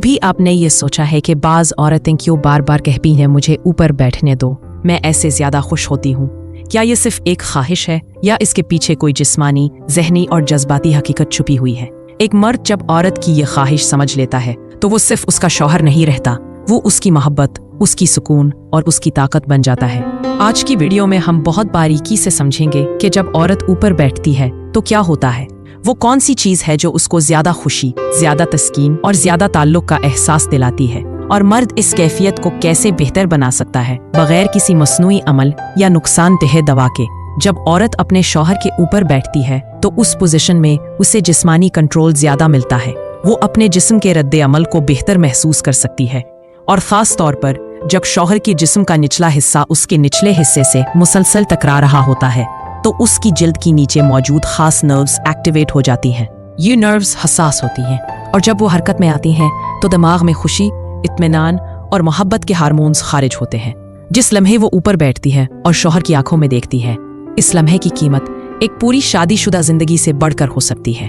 कभी आपने ये सोचा है कि बाज़ औरतें क्यों बार बार कहती हैं मुझे ऊपर बैठने दो, मैं ऐसे ज़्यादा खुश होती हूँ? क्या ये सिर्फ एक ख्वाहिश है या इसके पीछे कोई जिस्मानी, ज़हनी और जज्बाती हकीकत छुपी हुई है? एक मर्द जब औरत की ये ख्वाहिश समझ लेता है तो वो सिर्फ उसका शौहर नहीं रहता, वो उसकी मोहब्बत, उसकी सुकून और उसकी ताकत बन जाता है। आज की वीडियो में हम बहुत बारीकी से समझेंगे कि जब औरत ऊपर बैठती है तो क्या होता है, वो कौन सी चीज़ है जो उसको ज़्यादा खुशी, ज़्यादा तस्कीन और ज़्यादा ताल्लुक का एहसास दिलाती है, और मर्द इस कैफियत को कैसे बेहतर बना सकता है बगैर किसी मसनूई अमल या नुकसानदेह दवा के। जब औरत अपने शौहर के ऊपर बैठती है तो उस पोजीशन में उसे जिस्मानी कंट्रोल ज़्यादा मिलता है, वो अपने जिस्म के रद्द अमल को बेहतर महसूस कर सकती है, और ख़ास तौर पर जब शौहर के जिस्म का निचला हिस्सा उसके निचले हिस्से से मुसलसल टकरा रहा होता है तो उसकी जिल्द की नीचे मौजूद खास नर्व्स एक्टिवेट हो जाती हैं। ये नर्व्स हसास होती हैं और जब वो हरकत में आती हैं तो दिमाग में खुशी, इत्मीनान और मोहब्बत के हार्मोन्स खारिज होते हैं। जिस लम्हे वो ऊपर बैठती है और शौहर की आंखों में देखती है, इस लम्हे की कीमत एक पूरी शादीशुदा जिंदगी से बढ़कर हो सकती है।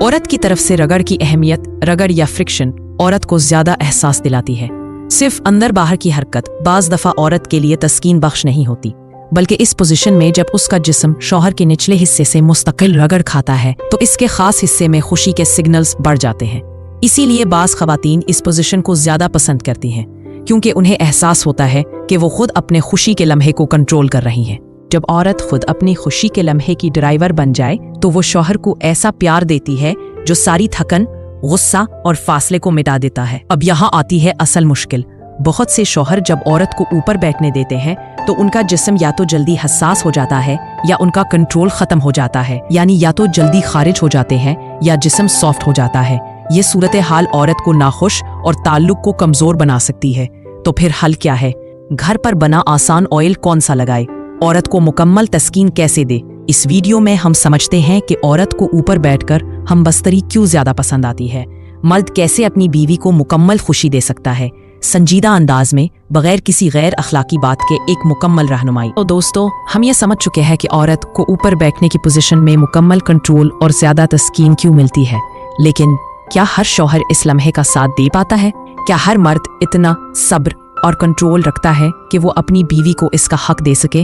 औरत की तरफ से रगड़ की अहमियत, रगड़ या फ्रिक्शन औरत को ज्यादा एहसास दिलाती है। सिर्फ अंदर बाहर की हरकत बाज दफा औरत के लिए तस्कीन बख्श नहीं होती, बल्कि इस पोजीशन में जब उसका जिस्म शौहर के निचले हिस्से से मुस्तकिल रगड़ खाता है तो इसके खास हिस्से में खुशी के सिग्नल्स बढ़ जाते हैं। इसीलिए बाज खवातीन इस पोजीशन को ज्यादा पसंद करती हैं, क्योंकि उन्हें एहसास होता है कि वो खुद अपने खुशी के लम्हे को कंट्रोल कर रही हैं। जब औरत खुद अपनी खुशी के लम्हे की ड्राइवर बन जाए तो वो शौहर को ऐसा प्यार देती है जो सारी थकन, गुस्सा और फासले को मिटा देता है। अब यहाँ आती है असल मुश्किल। बहुत से शौहर जब औरत को ऊपर बैठने देते हैं तो उनका जिस्म या तो जल्दी हसास हो जाता है या उनका कंट्रोल खत्म हो जाता है, यानी या तो जल्दी खारिज हो जाते हैं या जिस्म सॉफ्ट हो जाता है। ये सूरत हाल औरत को नाखुश और ताल्लुक को कमजोर बना सकती है। तो फिर हल क्या है? घर पर बना आसान ऑयल कौन सा लगाए? औरत को मुकम्मल तस्कीन कैसे दे? इस वीडियो में हम समझते हैं कि औरत को ऊपर बैठकर हम बस्तरी क्यों ज्यादा पसंद आती है, मर्द कैसे अपनी बीवी को मुकम्मल खुशी दे सकता है, संजीदा अंदाज में बगैर किसी गैर अखलाकी बात के एक मुकम्मल रहनुमाई। तो दोस्तों, हम ये समझ चुके हैं कि औरत को ऊपर बैठने की पोजीशन में मुकम्मल कंट्रोल और ज्यादा तस्कीन क्यों मिलती है, लेकिन क्या हर शौहर इस लम्हे का साथ दे पाता है? क्या हर मर्द इतना सब्र और कंट्रोल रखता है कि वो अपनी बीवी को इसका हक दे सके?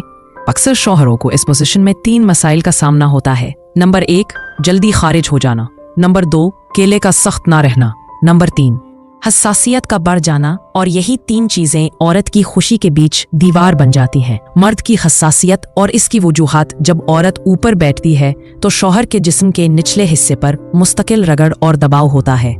अक्सर शौहरों को इस पोजीशन में 3 मसाइल का सामना होता है। नंबर 1, जल्दी खारिज हो जाना। नंबर 2, केले का सख्त ना रहना। नंबर 3, हसासियत का बढ़ जाना। और यही 3 चीजें औरत की खुशी के बीच दीवार बन जाती हैं। मर्द की हसासियत और इसकी वजूहात: जब औरत ऊपर बैठती है तो शौहर के जिस्म के निचले हिस्से पर मुस्तकिल रगड़ और दबाव होता है।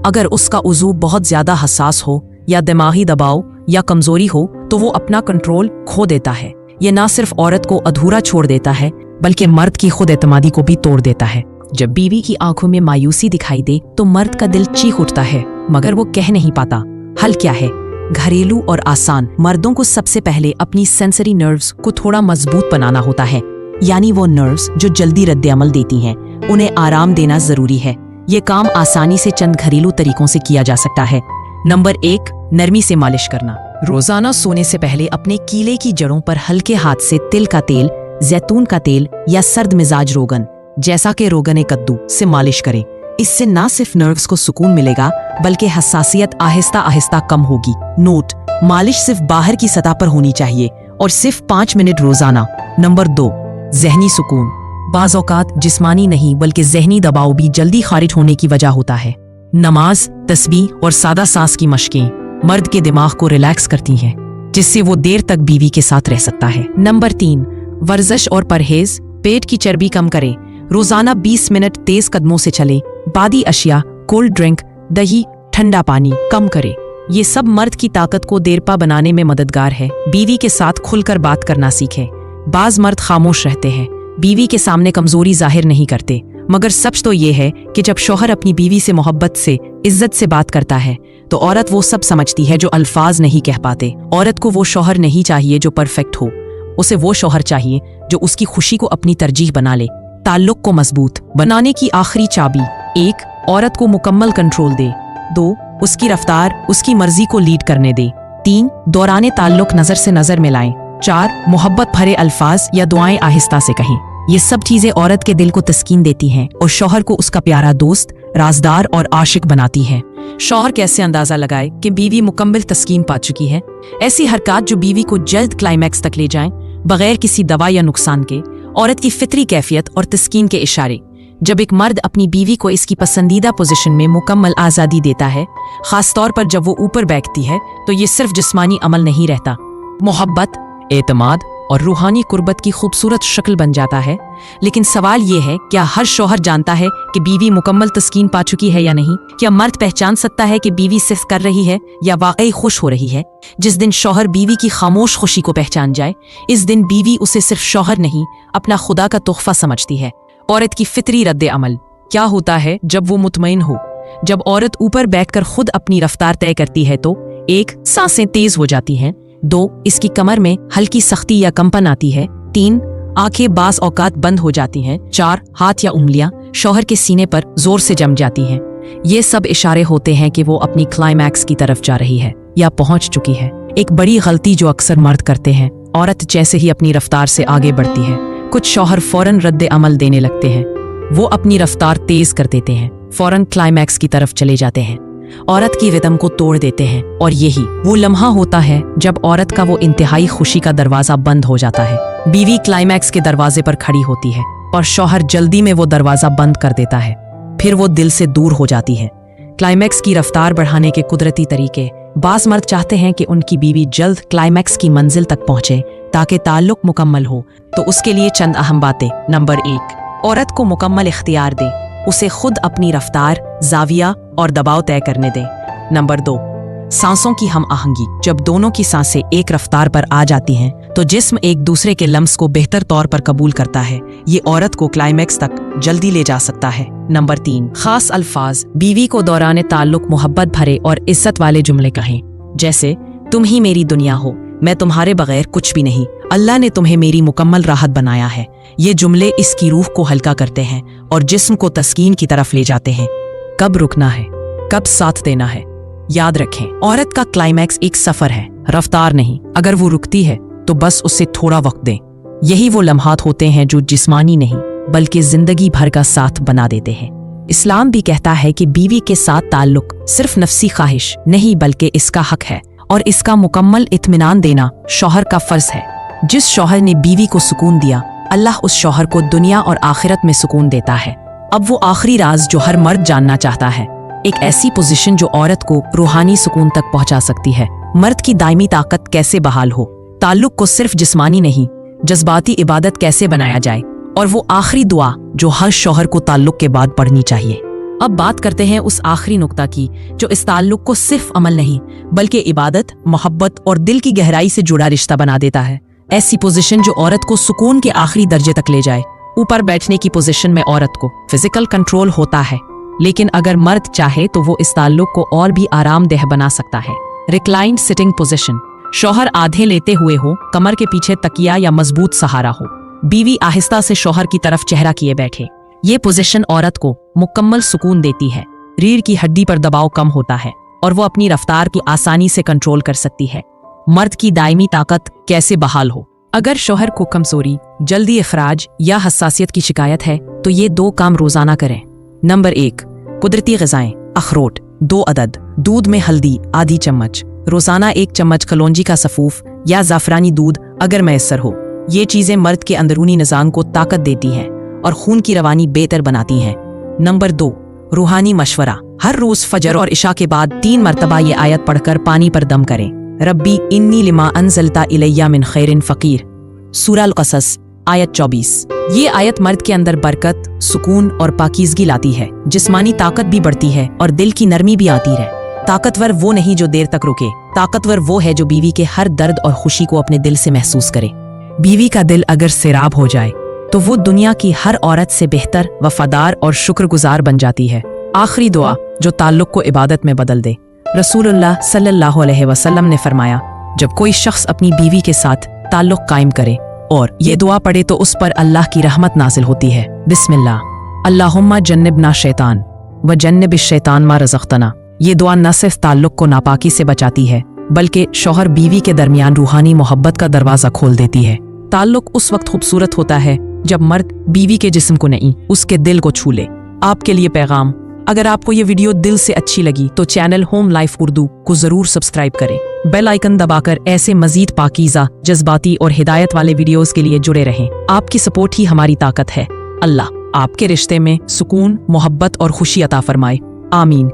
अगर उसका उज़ू बहुत ज्यादा हसास हो या दिमागी दबाव या कमजोरी हो तो वो अपना कंट्रोल खो देता है। ये ना सिर्फ औरत को अधूरा छोड़ देता है बल्कि मर्द की खुद एतमादी को भी तोड़ देता है। जब बीवी की आंखों में मायूसी दिखाई दे तो मर्द का दिल चीख उठता है, मगर वो कह नहीं पाता। हल क्या है? घरेलू और आसान। मर्दों को सबसे पहले अपनी सेंसरी नर्व्स को थोड़ा मजबूत बनाना होता है, यानी वो नर्व्स जो जल्दी रद्द अमल देती हैं, उन्हें आराम देना जरूरी है। ये काम आसानी से चंद घरेलू तरीकों से किया जा सकता है। नंबर 1, नरमी से मालिश करना। रोजाना सोने से पहले अपने कीले की जड़ों पर हल्के हाथ से तिल का तेल, जैतून का तेल या सर्द मिजाज रोगन, जैसा कि रोगन कद्दू, से मालिश करें। इससे ना सिर्फ नर्व्स को सुकून मिलेगा बल्कि हसासियत आहिस्ता आहिस्ता कम होगी। नोट: मालिश सिर्फ बाहर की सतह पर होनी चाहिए और सिर्फ 5 मिनट रोजाना। नंबर 2, ज़हनी सुकून। बाज़ औक़ात जिस्मानी नहीं बल्कि ज़हनी दबाव भी जल्दी खारिज होने की वजह होता है। नमाज, तस्बीह और सादा सांस की मशकें मर्द के दिमाग को रिलैक्स करती हैं, जिससे वो देर तक बीवी के साथ रह सकता है। नंबर 3, वर्जिश और परहेज। पेट की चर्बी कम करें। रोजाना 20 मिनट तेज कदमों से चलें। बादी अशिया, कोल्ड ड्रिंक, दही, ठंडा पानी कम करें। ये सब मर्द की ताकत को देरपा बनाने में मददगार है। बीवी के साथ खुलकर बात करना सीखें। बाज मर्द खामोश रहते हैं, बीवी के सामने कमजोरी जाहिर नहीं करते, मगर सच तो ये है कि जब शौहर अपनी बीवी से मोहब्बत से, इज्जत से बात करता है तो औरत वो सब समझती है जो अल्फाज नहीं कह पाते। औरत को वो शौहर नहीं चाहिए जो परफेक्ट हो, उसे वो शौहर चाहिए जो उसकी खुशी को अपनी तरजीह बना ले। ताल्लुक को मजबूत बनाने की आखिरी चाबी: 1, औरत को मुकम्मल कंट्रोल दे। 2, उसकी रफ्तार, उसकी मर्जी को लीड करने दे। 3, दौराने ताल्लुक नजर से नजर मिलाएं। 4, मोहब्बत भरे अल्फाज या दुआएं आहिस्ता से कहें। ये सब चीजें औरत के दिल को तस्कीन देती हैं और शौहर को उसका प्यारा दोस्त, राजदार और आशिक बनाती हैं। शौहर कैसे अंदाजा लगाए कि बीवी मुकम्मल तस्कीन पा चुकी है? ऐसी हरकत जो बीवी को जल्द क्लाइमैक्स तक ले जाएं, बगैर किसी दवा या नुकसान के। औरत की फितरी कैफियत और तस्कीन के इशारे। जब एक मर्द अपनी बीवी को इसकी पसंदीदा पोजीशन में मुकम्मल आज़ादी देता है, खास तौर पर जब वो ऊपर बैठती है, तो ये सिर्फ जिस्मानी अमल नहीं रहता, मोहब्बत, एतमाद और रूहानी कुर्बत की खूबसूरत शक्ल बन जाता है। लेकिन सवाल ये है, क्या हर शौहर जानता है कि बीवी मुकम्मल तस्कीन पा चुकी है या नहीं? क्या मर्द पहचान सकता है कि बीवी सिर्फ कर रही है या वाकई खुश हो रही है? जिस दिन शौहर बीवी की खामोश खुशी को पहचान जाए, इस दिन बीवी उसे सिर्फ शौहर नहीं, अपना खुदा का तोहफा समझती है। औरत की फितरी रद्द अमल। क्या होता है जब वो मुतमईन हो? जब औरत ऊपर बैठकर खुद अपनी रफ्तार तय करती है तो 1. सांसें तेज हो जाती हैं। 2. इसकी कमर में हल्की सख्ती या कंपन आती है। 3. आंखें बास औकात बंद हो जाती हैं। 4. हाथ या उंगलियां शौहर के सीने पर जोर से जम जाती हैं। ये सब इशारे होते हैं कि वो अपनी क्लाइमैक्स की तरफ जा रही है या पहुंच चुकी है। एक बड़ी गलती जो अक्सर मर्द करते हैं, औरत जैसे ही अपनी रफ्तार से आगे बढ़ती है, कुछ शौहर फौरन रद्द अमल देने लगते हैं। वो अपनी रफ्तार तेज कर देते हैं, फौरन क्लाइमैक्स की तरफ चले जाते हैं, औरत की रिदम को तोड़ देते हैं। और यही वो लम्हा होता है जब औरत का वो इंतहाई खुशी का दरवाजा बंद हो जाता है। बीवी क्लाइमैक्स के दरवाजे पर खड़ी होती है और शौहर जल्दी में वो दरवाजा बंद कर देता है। फिर वो दिल से दूर हो जाती है। क्लाइमैक्स की रफ्तार बढ़ाने के कुदरती तरीके। बाज़ मर्द चाहते हैं कि उनकी बीवी जल्द क्लाइमैक्स की मंजिल तक पहुंचे ताकि ताल्लुक मुकम्मल हो, तो उसके लिए चंद अहम बातें। नंबर 1, औरत को मुकम्मल इख्तियार दे, उसे खुद अपनी रफ्तार, जाविया और दबाव तय करने दे। नंबर 2, सांसों की हम आहंगी। जब दोनों की सांसें एक रफ्तार पर आ जाती हैं, तो जिस्म एक दूसरे के लम्स को बेहतर तौर पर कबूल करता है। ये औरत को क्लाइमैक्स तक जल्दी ले जा सकता है। नंबर 3, खास अल्फाज। बीवी को दौरान ताल्लुक मोहब्बत भरे और इज्जत वाले जुमले कहें, जैसे तुम ही मेरी दुनिया हो, मैं तुम्हारे बगैर कुछ भी नहीं, अल्लाह ने तुम्हें मेरी मुकम्मल राहत बनाया है। ये जुमले इसकी रूह को हल्का करते हैं और जिस्म को तस्कीन की तरफ ले जाते हैं। कब रुकना है, कब साथ देना है, याद रखें, औरत का क्लाइमैक्स एक सफर है, रफ्तार नहीं। अगर वो रुकती है तो बस उसे थोड़ा वक्त दें। यही वो लम्हात होते हैं जो जिस्मानी नहीं बल्कि जिंदगी भर का साथ बना देते हैं। इस्लाम भी कहता है कि बीवी के साथ ताल्लुक सिर्फ नफ्सी ख्वाहिश नहीं बल्कि इसका हक है और इसका मुकम्मल इत्मीनान देना शौहर का फर्ज है। जिस शौहर ने बीवी को सुकून दिया, अल्लाह उस शौहर को दुनिया और आखिरत में सुकून देता है। अब वो आखिरी राज जो हर मर्द जानना चाहता है, एक ऐसी पोजीशन जो औरत को रूहानी सुकून तक पहुंचा सकती है। मर्द की दायमी ताकत कैसे बहाल हो, ताल्लुक को सिर्फ जिस्मानी नहीं जज्बाती इबादत कैसे बनाया जाए, और वो आखिरी दुआ जो हर शौहर को ताल्लुक के बाद पढ़नी चाहिए। अब बात करते हैं उस आखिरी नुक्ता की जो इस ताल्लुक को सिर्फ अमल नहीं बल्कि इबादत, मोहब्बत और दिल की गहराई से जुड़ा रिश्ता बना देता है। ऐसी पोजीशन जो औरत को सुकून के आखिरी दर्जे तक ले जाए। ऊपर बैठने की पोजीशन में औरत को फिजिकल कंट्रोल होता है, लेकिन अगर मर्द चाहे तो वो इस ताल्लुक को और भी आरामदेह बना सकता है। Reclined sitting position. शौहर आधे लेते हुए हो, कमर के पीछे तकिया या मजबूत सहारा हो, बीवी आहिस्ता से शौहर की तरफ चेहरा किए बैठे। ये पोजीशन औरत को मुकम्मल सुकून देती है। रीढ़ की हड्डी पर दबाव कम होता है और वो अपनी रफ्तार की आसानी से कंट्रोल कर सकती है। मर्द की दायमी ताकत कैसे बहाल हो। अगर शौहर को कमजोरी, जल्दी इखराज या हसासियत की शिकायत है तो ये 2 काम रोजाना करें। नंबर 1, कुदरती ग़िज़ाएं। अखरोट 2 अदद, दूध में हल्दी आधी चम्मच, रोजाना 1 चम्मच कलौंजी का सफूफ या ज़ाफ़रानी दूध अगर मैसर हो। ये चीज़ें मर्द के अंदरूनी निज़ाम को ताकत देती हैं और खून की रवानी बेहतर बनाती हैं। नंबर 2, रूहानी मशवरा। हर रोज़ फजर और इशा के बाद 3 मरतबा ये आयत पढ़कर पानी पर दम करें। रब्बी इन्नी लिमा अनज़लता इलैया मिन खैरिन फ़कीर। सूरह अल-क़सस आयत 24। ये आयत मर्द के अंदर बरकत, सुकून और पाकीज़गी लाती है। जिस्मानी ताकत भी बढ़ती है और दिल की नरमी भी आती है। ताकतवर वो नहीं जो देर तक रुके, ताकतवर वो है जो बीवी के हर दर्द और खुशी को अपने दिल से महसूस करे। बीवी का दिल अगर सैराब हो जाए तो वो दुनिया की हर औरत से बेहतर, वफादार और शुक्रगुजार बन जाती है। आखिरी दुआ जो ताल्लुक को इबादत में बदल दे। रसूलुल्लाह सल्लल्लाहु अलैहि वसल्लम ने फरमाया, जब कोई शख्स अपनी बीवी के साथ ताल्लुक कायम करे और ये दुआ पढ़े तो उस पर अल्लाह की रहमत नाजिल होती है। बिस्मिल्लाह, अल्लाहुम्मा जन्निबना शैतान व जन्निबिश शैतान मा रज़क़तना। ये दुआ न सिर्फ ताल्लुक को नापाकी से बचाती है बल्कि शौहर बीवी के दरमियान रूहानी मोहब्बत का दरवाजा खोल देती है। ताल्लुक उस वक्त खूबसूरत होता है जब मर्द बीवी के जिस्म को नहीं, उसके दिल को छू ले। आपके लिए पैगाम, अगर आपको ये वीडियो दिल से अच्छी लगी तो चैनल होम लाइफ उर्दू को जरूर सब्सक्राइब करें। बेल आइकन दबाकर ऐसे मजीद पाकीज़ा, जज्बाती और हिदायत वाले वीडियोस के लिए जुड़े रहें। आपकी सपोर्ट ही हमारी ताकत है। अल्लाह आपके रिश्ते में सुकून, मोहब्बत और खुशी अता फरमाए। आमीन।